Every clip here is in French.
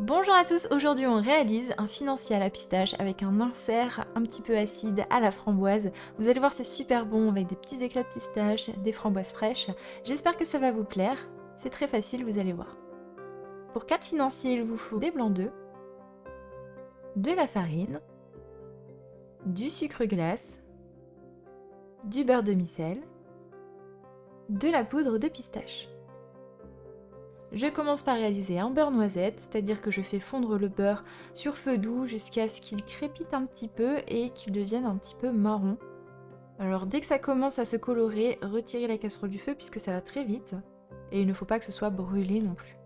Bonjour à tous, aujourd'hui on réalise un financier à la pistache avec un insert un petit peu acide à la framboise. Vous allez voir, c'est super bon avec des petits éclats de pistache, des framboises fraîches. J'espère que ça va vous plaire, c'est très facile, vous allez voir. Pour 4 financiers, il vous faut des blancs d'œufs, de la farine, du sucre glace, du beurre demi-sel, de la poudre de pistache. Je commence par réaliser un beurre noisette, c'est-à-dire que je fais fondre le beurre sur feu doux jusqu'à ce qu'il crépite un petit peu et qu'il devienne un petit peu marron. Alors dès que ça commence à se colorer, retirez la casserole du feu puisque ça va très vite et il ne faut pas que ce soit brûlé non plus.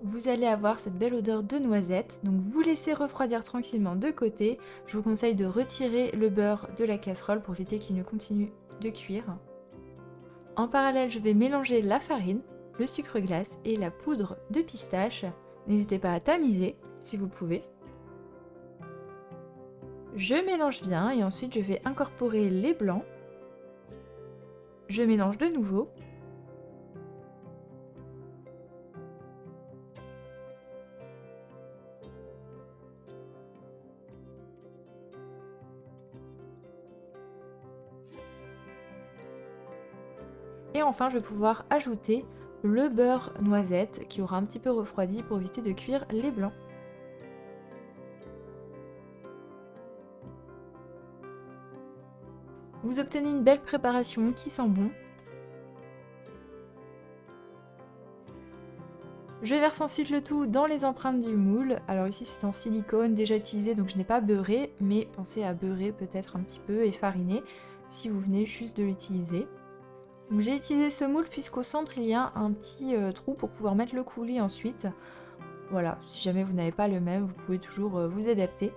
Vous allez avoir cette belle odeur de noisette, donc vous laissez refroidir tranquillement de côté. Je vous conseille de retirer le beurre de la casserole pour éviter qu'il ne continue de cuire. En parallèle, je vais mélanger la farine, le sucre glace et la poudre de pistache. N'hésitez pas à tamiser si vous le pouvez. Je mélange bien et ensuite je vais incorporer les blancs. Je mélange de nouveau. Et enfin, je vais pouvoir ajouter le beurre noisette qui aura un petit peu refroidi pour éviter de cuire les blancs. Vous obtenez une belle préparation qui sent bon. Je verse ensuite le tout dans les empreintes du moule. Alors ici c'est en silicone déjà utilisé, donc je n'ai pas beurré, mais pensez à beurrer peut-être un petit peu et fariner si vous venez juste de l'utiliser. J'ai utilisé ce moule puisqu'au centre il y a un petit trou pour pouvoir mettre le coulis ensuite. Voilà, si jamais vous n'avez pas le même, vous pouvez toujours vous adapter.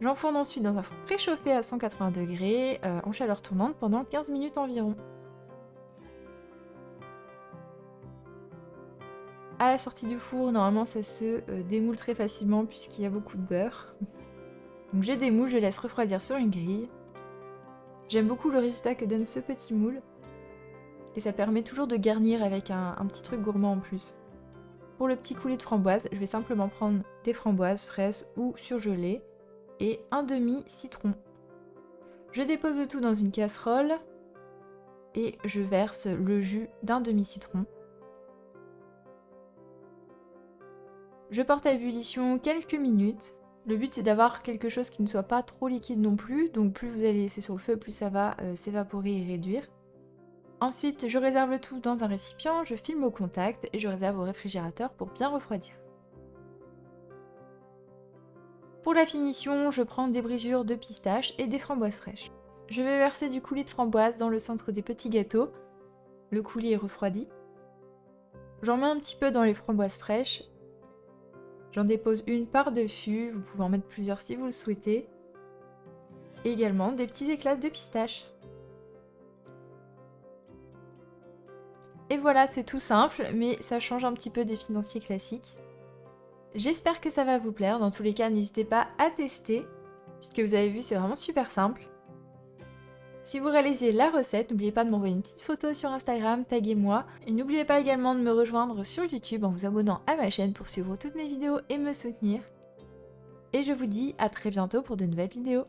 J'enfourne ensuite dans un four préchauffé à 180 degrés en chaleur tournante pendant 15 minutes environ. À la sortie du four, normalement ça se démoule très facilement puisqu'il y a beaucoup de beurre. Donc j'ai des moules, je laisse refroidir sur une grille. J'aime beaucoup le résultat que donne ce petit moule. Et ça permet toujours de garnir avec un petit truc gourmand en plus. Pour le petit coulis de framboise, je vais simplement prendre des framboises, fraises ou surgelées et un demi-citron. Je dépose le tout dans une casserole et je verse le jus d'un demi-citron. Je porte à ébullition quelques minutes. Le but c'est d'avoir quelque chose qui ne soit pas trop liquide non plus, donc plus vous allez laisser sur le feu, plus ça va s'évaporer et réduire. Ensuite, je réserve le tout dans un récipient, je filme au contact et je réserve au réfrigérateur pour bien refroidir. Pour la finition, je prends des brisures de pistache et des framboises fraîches. Je vais verser du coulis de framboise dans le centre des petits gâteaux. Le coulis est refroidi. J'en mets un petit peu dans les framboises fraîches. J'en dépose une par-dessus, vous pouvez en mettre plusieurs si vous le souhaitez. Et également des petits éclats de pistache. Et voilà, c'est tout simple, mais ça change un petit peu des financiers classiques. J'espère que ça va vous plaire, dans tous les cas n'hésitez pas à tester, puisque vous avez vu c'est vraiment super simple. Si vous réalisez la recette, n'oubliez pas de m'envoyer une petite photo sur Instagram, taguez-moi. Et n'oubliez pas également de me rejoindre sur YouTube en vous abonnant à ma chaîne pour suivre toutes mes vidéos et me soutenir. Et je vous dis à très bientôt pour de nouvelles vidéos.